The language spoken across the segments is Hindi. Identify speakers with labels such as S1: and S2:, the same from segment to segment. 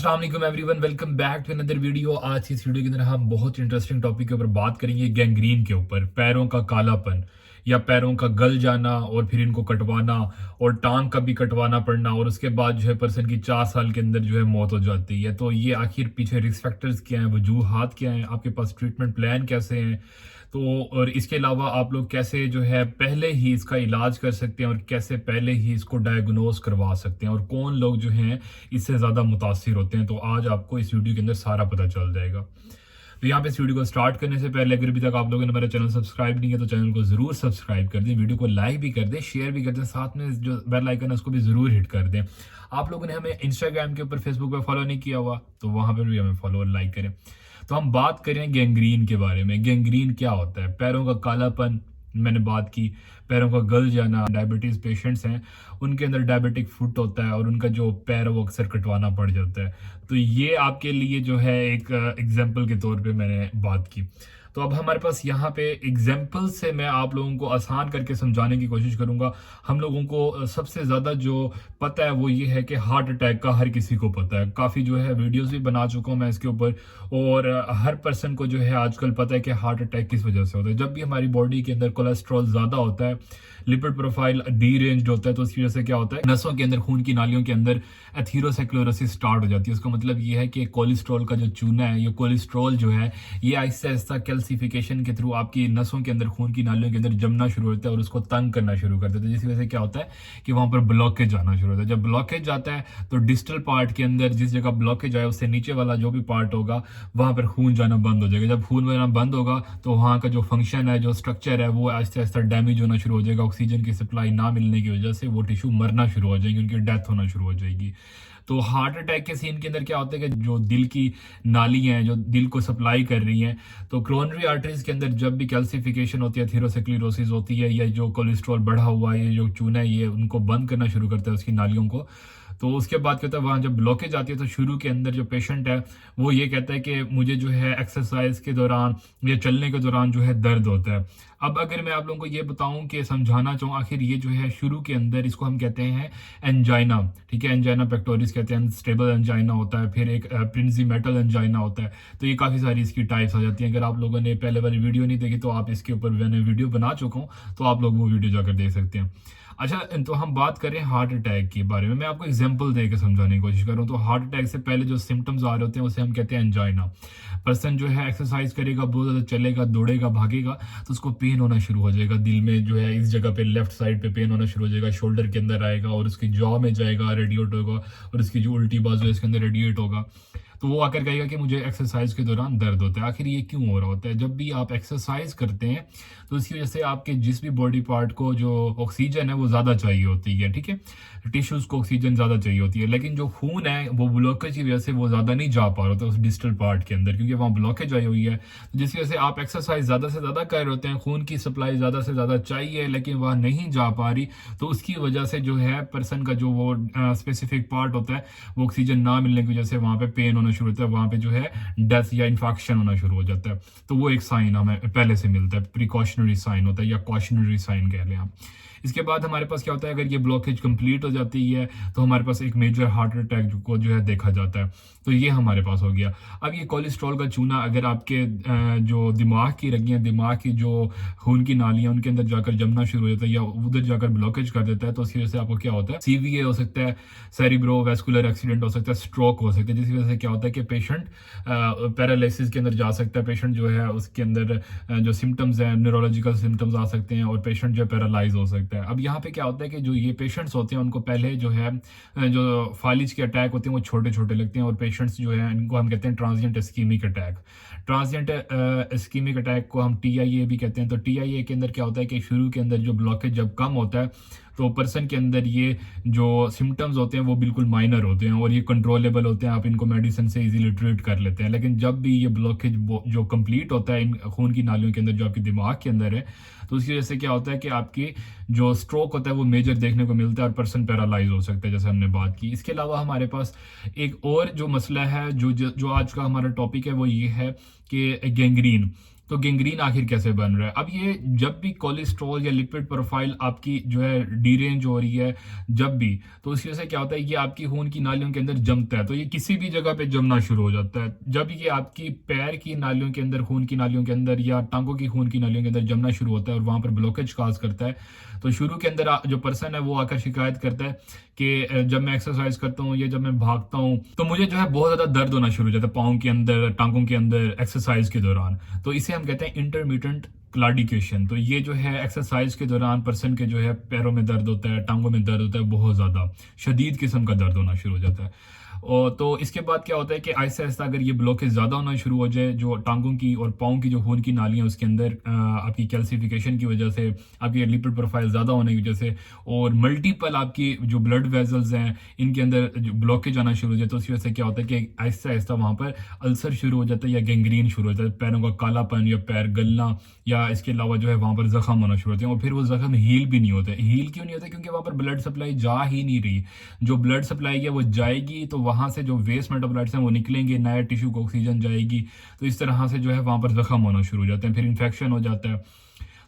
S1: अस्सलाम वालेकुम everyone, welcome back to another video. आज की इस वीडियो के अंदर हम बहुत इंटरेस्टिंग टॉपिक के ऊपर बात करेंगे, गैंग्रीन के ऊपर। पैरों का कालापन या पैरों का गल जाना और फिर इनको कटवाना और टांग का भी कटवाना पड़ना और उसके बाद जो है पर्सन की 4 साल के अंदर जो है मौत हो जाती है। तो ये आखिर पीछे रिस्क फैक्टर्स क्या हैं, वजूहात क्या हैं, आपके पास ट्रीटमेंट प्लान कैसे हैं, तो और इसके अलावा आप लोग कैसे जो है पहले ही इसका इलाज कर सकते हैं और कैसे पहले ही इसको डायग्नोज करवा सकते हैं और कौन लोग जो हैं इससे ज़्यादा मुतासिर होते हैं। तो आज आपको इस वीडियो के अंदर सारा पता चल जाएगा। तो यहाँ पे इस वीडियो को स्टार्ट करने से पहले अगर अभी तक आप लोगों ने हमारा चैनल सब्सक्राइब नहीं किया तो चैनल को जरूर सब्सक्राइब कर दें, वीडियो को लाइक भी कर दें, शेयर भी कर दें, साथ में जो बेल आइकन है उसको भी जरूर हिट कर दें। आप लोगों ने हमें इंस्टाग्राम के ऊपर, फेसबुक पर फॉलो नहीं किया हुआ तो वहां पर भी हमें फॉलो और लाइक करें। तो हम बात करें गैंग्रीन के बारे में। गैंग्रीन क्या होता है? पैरों का कालापन, मैंने बात की। पैरों का गल जाना, डायबिटीज पेशेंट्स हैं उनके अंदर डायबिटिक फुट होता है और उनका जो पैर है वो अक्सर कटवाना पड़ जाता है। तो ये आपके लिए जो है एक एग्जाम्पल के तौर पे मैंने बात की। तो अब हमारे पास यहाँ पे एग्जाम्पल से मैं आप लोगों को आसान करके समझाने की कोशिश करूंगा। हम लोगों को सबसे ज़्यादा जो पता है वो ये है कि हार्ट अटैक का हर किसी को पता है। काफ़ी जो है वीडियोस भी बना चुका हूँ मैं इसके ऊपर, और हर पर्सन को जो है आजकल पता है कि हार्ट अटैक किस वजह से होता है। जब भी हमारी बॉडी के अंदर कोलेस्ट्रॉल ज़्यादा होता है, लिपिड प्रोफाइल डीरेंज्ड होता है, तो उसकी वजह से क्या होता है, नसों के अंदर, खून की नालियों के अंदर एथीरोस्क्लेरोसिस स्टार्ट हो जाती है। उसका मतलब ये है कि कोलेस्ट्रॉल का जो चूना है, ये कोलेस्ट्रॉल जो है ये आहिस्ता आहिस्ता कैल्सिफिकेशन के थ्रू आपकी नसों के अंदर, खून की नालियों के अंदर जमना शुरू होता है और उसको तंग करना शुरू कर देता है, जिसकी वजह से क्या होता है कि वहां पर ब्लॉकेज आना शुरू होता है। जब ब्लॉकेज जाता है तो डिस्टल पार्ट के अंदर जिस जगह ब्लॉकेज आया उससे नीचे वाला जो भी पार्ट होगा वहां पर खून जाना बंद हो जाएगा। जब खून जाना बंद होगा तो वहां का जो फंक्शन है, जो स्ट्रक्चर है, वो आहिस्ता आहिस्ता डैमेज होना शुरू हो जाएगा। ऑक्सीजन की सप्लाई ना मिलने की वजह से वो टिश्यू मरना शुरू हो जाएगी, उनकी डेथ होना शुरू हो जाएगी। तो हार्ट अटैक के सीन के अंदर क्या होता है कि जो दिल की नाली हैं, जो दिल को सप्लाई कर रही हैं, तो क्रोनरी आर्टरीज के अंदर जब भी कैल्सिफिकेशन होती है, एथीरोस्क्लेरोसिस होती है, या जो कोलेस्ट्रॉल बढ़ा हुआ है, ये जो चूना है, ये उनको बंद करना शुरू करता है उसकी नालियों को। तो उसके बाद क्या होता है, वहाँ जब ब्लॉकेज आती है तो शुरू के अंदर जो पेशेंट है वो ये कहता है कि मुझे जो है एक्सरसाइज के दौरान या चलने के दौरान जो है दर्द होता है। अब अगर मैं आप लोगों को ये बताऊं कि समझाना चाहूँ, आखिर ये जो है शुरू के अंदर इसको हम कहते हैं एंजाइना, ठीक है, एंजाइना पेक्टोरिस कहते हैं, स्टेबल एंजाइना होता है, फिर एक प्रिंजीमेटल एंजाइना होता है। तो ये काफ़ी सारी इसकी टाइप्स आ जाती हैं। अगर आप लोगों ने पहले वाली वीडियो नहीं देखी तो आप इसके ऊपर, मैंने वीडियो बना चुका हूँ, तो आप लोग वो वीडियो जाकर देख सकते हैं। अच्छा, तो हम बात करें हार्ट अटैक के बारे में। मैं आपको एग्जांपल देकर समझाने की कोशिश कर रहा हूँ। तो हार्ट अटैक से पहले जो सिम्टम्स आ रहे होते हैं उसे हम कहते हैं एंजाइना। पर्सन जो है एक्सरसाइज करेगा, बहुत ज़्यादा चलेगा, दौड़ेगा, भागेगा, तो उसको पेन होना शुरू हो जाएगा। दिल में जो है इस जगह पे लेफ्ट साइड पे पेन होना शुरू हो जाएगा, शोल्डर के अंदर आएगा और उसकी जॉ में जाएगा, रेडिएट होगा, और इसकी जो उल्टी बाजू है इसके अंदर रेडिएट होगा। तो वो आकर कहेगा कि मुझे एक्सरसाइज के दौरान दर्द होता है। आखिर ये क्यों हो रहा होता है? जब भी आप एक्सरसाइज करते हैं तो इसकी वजह से आपके जिस भी बॉडी पार्ट को जो ऑक्सीजन है वो ज़्यादा चाहिए होती है, ठीक है, टिश्यूज को ऑक्सीजन ज़्यादा चाहिए होती है, लेकिन जो खून है वो ब्लॉकेज की वजह से वो ज़्यादा नहीं जा पा रहा होता उस डिस्टल पार्ट के अंदर, क्योंकि वहाँ ब्लॉकेज आई हुई है। तो जिसकी वजह से आप एक्सरसाइज ज़्यादा से ज़्यादा कर रहे होते हैं, खून की सप्लाई ज़्यादा से ज़्यादा चाहिए लेकिन वह नहीं जा पा रही, तो उसकी वजह से जो है पर्सन का जो वो स्पेसिफिक पार्ट होता है वो ऑक्सीजन ना मिलने की वजह से वहाँ पे पेन होना शुरू होता है, वहाँ पे जो है डेथ या इन्फेक्शन होना शुरू हो जाता है। तो वो एक साइन हमें पहले से मिलता है, प्रिकॉशनरी साइन होता है या कॉशनरी साइन कह लें आप। इसके बाद हमारे पास क्या होता है, अगर ये ब्लॉकेज कंप्लीट हो जाती है तो हमारे पास एक मेजर हार्ट अटैक को जो है देखा जाता है। तो ये हमारे पास हो गया। अब ये कोलेस्ट्रॉल का चूना अगर आपके जो दिमाग की रगियां, दिमाग की जो खून की नालियां, उनके अंदर जाकर जमना शुरू हो जाता है या उधर जाकर ब्लॉकेज कर देता है, तो उसकी वजह से आपको क्या होता है, सीवीए हो सकता है, सेरिब्रोवैस्कुलर एक्सीडेंट हो सकता है, स्ट्रोक हो सकता है, जिसकी वजह से क्या होता है कि पेशेंट पैरालिसिस के अंदर जा सकता है। पेशेंट जो है उसके अंदर जो सिम्टम्स हैं, न्यूरोलॉजिकल सिम्टम्स आ सकते हैं और पेशेंट जो है पैरालाइज हो सकता है। अब यहाँ पे क्या होता है कि जो ये पेशेंट्स होते हैं उनको पहले जो है जो फालिज के अटैक होते हैं वो छोटे छोटे लगते हैं, और पेशेंट्स जो है इनको हम कहते हैं transient ischaemic attack. Transient ischaemic attack को हम टीआईए भी कहते हैं। तो टीआईए के अंदर क्या होता है कि शुरू के अंदर जो ब्लॉकेज जब कम होता है तो पर्सन के अंदर ये जो सिम्टम्स होते हैं वो बिल्कुल माइनर होते हैं और ये कंट्रोलेबल होते हैं, आप इनको मेडिसिन से इजीली ट्रीट कर लेते हैं। लेकिन जब भी ये ब्लॉकेज जो कंप्लीट होता है इन खून की नालियों के अंदर जो आपके दिमाग के अंदर है, तो उसकी वजह से क्या होता है कि आपकी जो स्ट्रोक होता है वो मेजर देखने को मिलता है और पर्सन पैरालाइज हो सकता है, जैसे हमने बात की। इसके अलावा हमारे पास एक और जो मसला है, जो आज का हमारा टॉपिक है, वो ये है कि गैंग्रीन। तो गैंग्रीन आखिर कैसे बन रहा है? अब ये जब भी कोलेस्ट्रॉल या लिपिड प्रोफाइल आपकी जो है डीरेंज हो रही है, जब भी, तो उसकी वजह से क्या होता है, ये आपकी खून की नालियों के अंदर जमता है, तो ये किसी भी जगह पे जमना शुरू हो जाता है। जब ये आपकी पैर की नालियों के अंदर, खून की नालियों के अंदर, या टांगों की खून की नालियों के अंदर जमना शुरू होता है और वहां पर ब्लॉकेज काज करता है, तो शुरू के अंदर जो पर्सन है वो आकर शिकायत करता है कि जब मैं एक्सरसाइज करता हूँ या जब मैं भागता हूँ तो मुझे जो है बहुत ज्यादा दर्द होना शुरू हो जाता है पाँव के अंदर, टांगों के अंदर, एक्सरसाइज के दौरान। तो इसे हम कहते हैं इंटरमिटेंट क्लाडिकेशन। तो ये जो है एक्सरसाइज के दौरान पर्सन के जो है पैरों में दर्द होता है, टांगों में दर्द होता है, बहुत ज्यादा शदीद किस्म का दर्द होना शुरू हो जाता है। और तो इसके बाद क्या होता है कि आहिस्ता आहिस्ता अगर ये ब्लॉकेज ज़्यादा होना शुरू हो जाए, जो टांगों की और पाँव की जो खून की नालियाँ उसके अंदर आपकी कैल्सिफिकेशन की वजह से, आपकी लिपिड प्रोफाइल ज़्यादा होने की वजह से, और मल्टीपल आपकी जो ब्लड वेजल्स हैं इनके अंदर जो ब्लॉकेज आना शुरू हो जाए, तो उसकी वजह से क्या होता है कि आहिस्ता आहिस्ता वहाँ पर अल्सर शुरू हो जाता है या गैंग्रीन शुरू हो जाता है, पैरों का कालापन या पैर गलना, या इसके अलावा जो है वहाँ पर जख्म होना शुरू होते हैं। और फिर वो जख्म हील भी नहीं होते। हील क्यों नहीं होते? क्योंकि वहाँ पर ब्लड सप्लाई जा ही नहीं रही। जो ब्लड सप्लाई है वो जाएगी तो वहां से जो वेस्ट मेटाबोलाइट्स हैं वो निकलेंगे, नया टिश्यू को ऑक्सीजन जाएगी, तो इस तरह से जो है वहां पर जख्म होना शुरू हो जाते हैं, फिर इन्फेक्शन हो जाता है।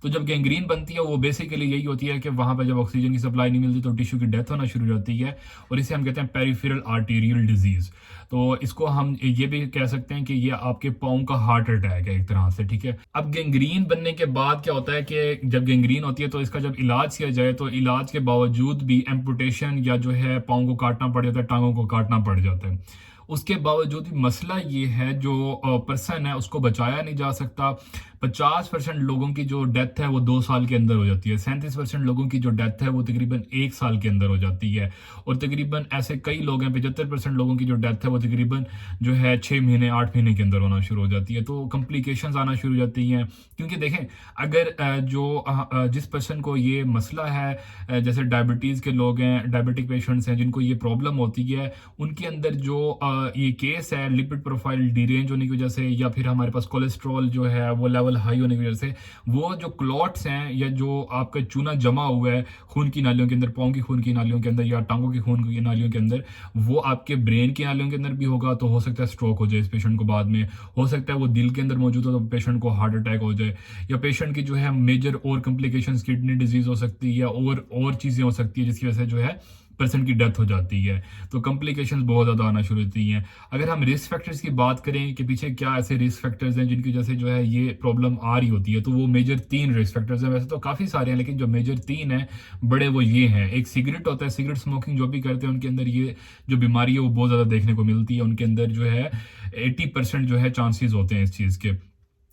S1: तो जब गैंग्रीन बनती है वो बेसिकली यही होती है कि वहां पर जब ऑक्सीजन की सप्लाई नहीं मिलती तो टिश्यू की डेथ होना शुरू हो जाती है, और इसे हम कहते हैं पेरिफेरल आर्टेरियल डिजीज। तो इसको हम ये भी कह सकते हैं कि ये आपके पाँव का हार्ट अटैक है एक तरह से, ठीक है। अब गैंग्रीन बनने के बाद क्या होता है कि जब गैंग्रीन होती है तो इसका जब इलाज किया जाए तो इलाज के बावजूद भी एम्पुटेशन या जो है पाँव को काटना पड़ जाता है, टांगों को काटना पड़ जाता है। उसके बावजूद भी मसला ये है, जो पर्सन है उसको बचाया नहीं जा सकता। 50% लोगों की जो डेथ है वो 2 साल के अंदर हो जाती है, 37% लोगों की जो डेथ है वो तकरीबन 1 साल के अंदर हो जाती है, और तकरीबन ऐसे कई लोग हैं, 75% लोगों की जो डेथ है वो तकरीबन जो है 6 महीने 8 महीने के अंदर होना शुरू हो जाती है। तो कॉम्प्लिकेशंस आना शुरू हो जाती हैं, क्योंकि देखें अगर जिस पर्सन को ये मसला है, जैसे डायबिटीज़ के लोग हैं, डायबिटिक पेशेंट्स हैं जिनको ये प्रॉब्लम होती है, उनके अंदर जो ये केस है लिपिड प्रोफाइल डीरेंज होने की वजह से, या फिर हमारे पास कोलेस्ट्रॉल जो है वो लेवल हाई होने की वजह से, वो जो क्लॉट्स हैं या जो आपका चूना जमा हुआ है खून की नालियों के अंदर, पाँव की खून की नालियों के अंदर या टांगों की खून की नालियों के अंदर, वो आपके ब्रेन की नालियों के अंदर भी होगा, तो हो सकता है स्ट्रोक हो जाए इस पेशेंट को बाद में। हो सकता है वो दिल के अंदर मौजूद हो तो पेशेंट को हार्ट अटैक हो जाए, या पेशेंट की जो है मेजर और कॉम्प्लिकेशंस, किडनी डिजीज हो सकती है, या और चीज़ें हो सकती है जिसकी वजह से जो है पर्सन की डेथ हो जाती है। तो कॉम्प्लिकेशंस बहुत ज़्यादा आना शुरू होती हैं। अगर हम रिस्क फैक्टर्स की बात करें कि पीछे क्या ऐसे रिस्क फैक्टर्स हैं जिनकी वजह से जो है ये प्रॉब्लम आ रही होती है, तो वो मेजर 3 रिस्क फैक्टर्स हैं। वैसे तो काफ़ी सारे हैं, लेकिन जो मेजर 3 हैं बड़े वो ये हैं। एक सिगरेट होता है, सिगरेट स्मोकिंग जो भी करते हैं उनके अंदर ये जो बीमारी है वो बहुत ज़्यादा देखने को मिलती है। उनके अंदर जो है 80% जो है चांसेस होते हैं इस चीज़ के।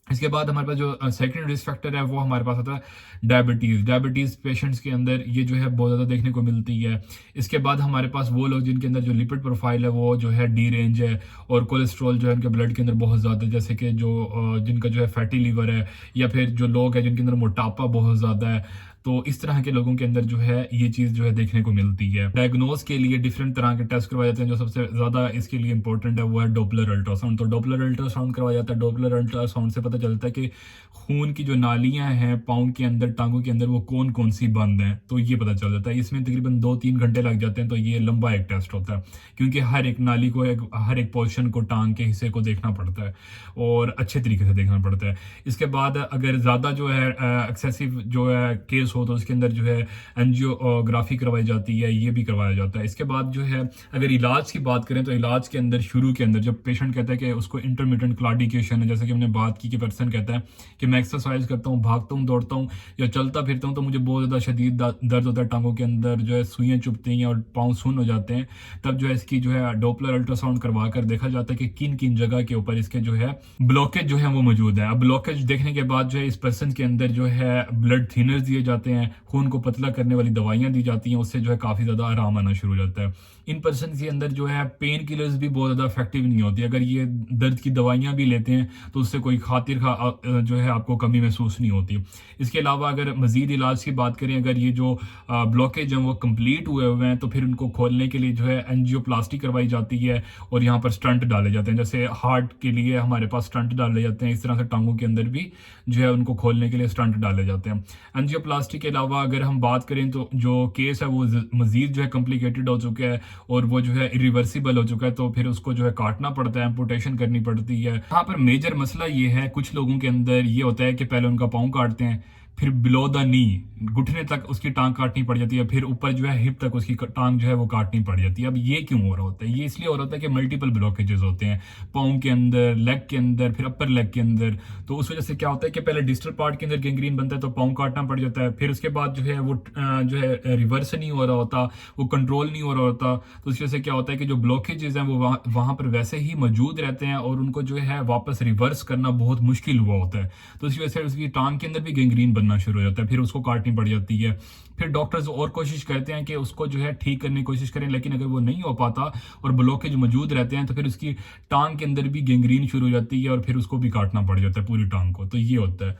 S1: इसके बाद हमारे पास जो सेकंड रिस्क फैक्टर है वो हमारे पास आता है डायबिटीज़ पेशेंट्स के अंदर ये जो है बहुत ज़्यादा देखने को मिलती है। इसके बाद हमारे पास वो लोग जिनके अंदर जो लिपिड प्रोफाइल है वो जो है डी रेंज है, और कोलेस्ट्रॉल जो है उनके ब्लड के अंदर बहुत ज़्यादा है, जैसे कि जो जिनका जो है फैटी लीवर है, या फिर जो लोग हैं जिनके अंदर मोटापा बहुत ज़्यादा है। तो इस तरह के लोगों के अंदर जो है ये चीज़ जो है देखने को मिलती है। डायग्नोज के लिए डिफरेंट तरह के टेस्ट करवाए जाते हैं। जो सबसे ज़्यादा इसके लिए इंपॉर्टेंट है वो है डॉपलर अल्ट्रासाउंड। तो डॉपलर अल्ट्रासाउंड करवाया जाता है। डॉपलर अल्ट्रासाउंड से पता चलता है कि खून की जो नालियां हैं पाँव के अंदर, टांगों के अंदर, वो कौन कौन सी बंद हैं, तो ये पता चल जाता है। इसमें तकरीबन 2-3 घंटे लग जाते हैं। तो ये लंबा एक टेस्ट होता है, क्योंकि हर एक नाली को, हर एक पोर्शन को, टांग के हिस्से को देखना पड़ता है और अच्छे तरीके से देखना पड़ता है। इसके बाद अगर ज़्यादा जो है एक्सेसिव जो है केस हो तो उसके अंदर जो है एंजियोग्राफी करवाई जाती है, ये भी करवाया जाता है। इसके बाद जो है अगर इलाज की बात करें तो इलाज के अंदर शुरू के अंदर जब पेशेंट कहता है कि उसको इंटरमिटेंट क्लाडिकेशन है, जैसे कि हमने बात की कि पर्सन कहता है कि मैं एक्सरसाइज करता हूँ, भागता हूँ, दौड़ता हूँ या चलता फिरता हूँ तो मुझे बहुत ज़्यादा शदीद दर्द होता है, टांगों के अंदर जो है सुइयाँ चुभती हैं और पाँव सुन्न हो जाते हैं, तब जो है इसकी जो है डॉपलर अल्ट्रासाउंड करवा कर देखा जाता है कि किन किन जगह के ऊपर इसके जो है ब्लॉकेज जो है वो मौजूद है। अब ब्लॉकेज देखने के बाद जो है इस पर्सन के अंदर जो है ब्लड थिनर्स दिए जाते हैं, खून को पतला करने वाली दवाइयां दी जाती हैं, उससे जो है काफ़ी ज़्यादा आराम आना शुरू हो जाता है। इन पर्सन के अंदर जो है पेन किलर्स भी बहुत ज़्यादा इफेक्टिव नहीं होती। अगर ये दर्द की दवाइयां भी लेते हैं तो उससे कोई खातिर जो है आपको कमी महसूस नहीं होती। इसके अलावा अगर मजीद इलाज की बात करें, अगर ये जो ब्लॉकेज हैं वो कंप्लीट हुए हैं तो फिर उनको खोलने के लिए जो है एंजियोप्लास्टी करवाई जाती है और यहाँ पर स्टंट डाले जाते हैं। जैसे हार्ट के लिए हमारे पास स्टंट डाले जाते हैं, इस तरह से टांगों के अंदर भी जो है उनको खोलने के लिए स्टंट डाले जाते हैं। एंजियोप्लास्टी के अलावा अगर हम बात करें तो जो केस है वो मजीद जो है कॉम्प्लिकेटेड हो चुका है। और वो जो है इरिवर्सिबल हो चुका है, तो फिर उसको जो है काटना पड़ता है, एम्पुटेशन करनी पड़ती है। यहाँ पर मेजर मसला ये है, कुछ लोगों के अंदर ये होता है कि पहले उनका पाँव काटते हैं, फिर बिलो द नी घुटने तक उसकी टांग काटनी पड़ जाती है, फिर ऊपर जो है हिप तक उसकी टांग जो है वो काटनी पड़ जाती है। अब ये क्यों हो रहा होता है? ये इसलिए हो रहा होता है कि मल्टीपल ब्लॉकेजेस होते हैं पाँव के अंदर, लेग के अंदर, फिर अपर लेग के अंदर। तो उस वजह से क्या होता है कि पहले डिस्टल पार्ट के अंदर गैंग्रीन बनता है तो पाँव काटना पड़ जाता है, फिर उसके बाद जो है वो जो है रिवर्स नहीं हो रहा होता, वो कंट्रोल नहीं हो रहा होता। तो उस वजह से क्या होता है कि जो ब्लॉकेजेस हैं वो वहाँ पर वैसे ही मौजूद रहते हैं और उनको जो है वापस रिवर्स करना बहुत मुश्किल हुआ होता है। तो इस वजह से उसकी टांग के अंदर भी गैंग्रीन बनना शुरू हो जाता है, फिर उसको काटनी पड़ जाती है। फिर डॉक्टर्स और कोशिश करते हैं कि उसको जो है ठीक करने की कोशिश करें, लेकिन अगर वो नहीं हो पाता और ब्लॉकेज मौजूद रहते हैं तो फिर उसकी टांग के अंदर भी गैंग्रीन शुरू हो जाती है और फिर उसको भी काटना पड़ जाता है पूरी टांग को। तो ये होता है।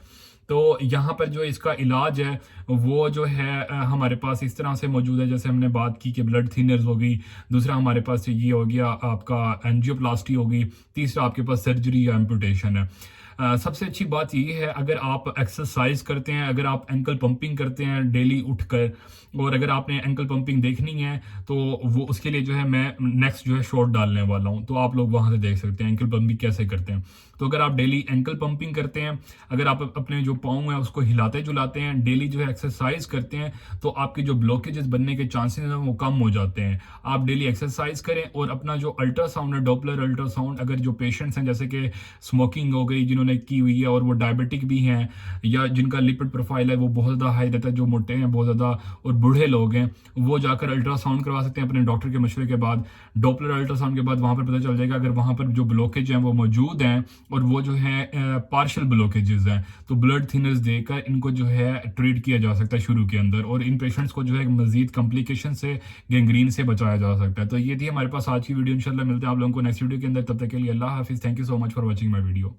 S1: तो यहाँ पर जो इसका इलाज है वो जो है हमारे पास इस तरह से मौजूद है, जैसे हमने बात की कि ब्लड थिनर्स हो गई, दूसरा हमारे पास ये हो गया आपका एंजियोप्लास्टी हो गई, तीसरा आपके पास सर्जरी या एम्पुटेशन है। सबसे अच्छी बात ये है, अगर आप एक्सरसाइज करते हैं, अगर आप एंकल पंपिंग करते हैं डेली उठकर, और अगर आपने एंकल पंपिंग देखनी है तो वो उसके लिए जो है मैं नेक्स्ट जो है शॉर्ट डालने वाला हूँ, तो आप लोग वहाँ से देख सकते हैं एंकल पंपिंग कैसे करते हैं। तो अगर आप डेली एंकल पंपिंग करते हैं, अगर आप अपने जो पाँव हैं उसको हिलाते जुलाते हैं, डेली जो है एक्सरसाइज करते हैं, तो आपके जो ब्लॉकेजेस बनने के चांसेस हैं वो कम हो जाते हैं। आप डेली एक्सरसाइज करें और अपना जो अल्ट्रासाउंड है, डॉपलर अल्ट्रासाउंड, अगर जो पेशेंट्स हैं जैसे कि स्मोकिंग हो गई जिन्होंने की हुई है और वो डायबिटिक भी हैं, या जिनका लिपिड प्रोफाइल है वो बहुत ज़्यादा हाई रहता है, जो मोटे हैं बहुत ज़्यादा और बूढ़े लोग हैं, वो जाकर अल्ट्रासाउंड करवा सकते हैं अपने डॉक्टर के मशवरे के बाद। डॉपलर अल्ट्रासाउंड के बाद वहाँ पर पता चल जाएगा अगर वहाँ पर जो ब्लॉकेज हैं वो मौजूद हैं और वो जो है पार्शियल ब्लॉकेजेस हैं, तो ब्लड थिनर्स देकर इनको जो है ट्रीट किया जा सकता है शुरू के अंदर, और इन पेशेंट्स को जो है मजीद कॉम्प्लिकेशन से, गैंग्रीन से बचाया जा सकता है। तो ये थी हमारे पास आज की वीडियो। इंशाल्लाह मिलते हैं आप लोगों को नेक्स्ट वीडियो के अंदर, तब तक के लिए अल्लाह हाफिज़। Thank you so much for watching my video.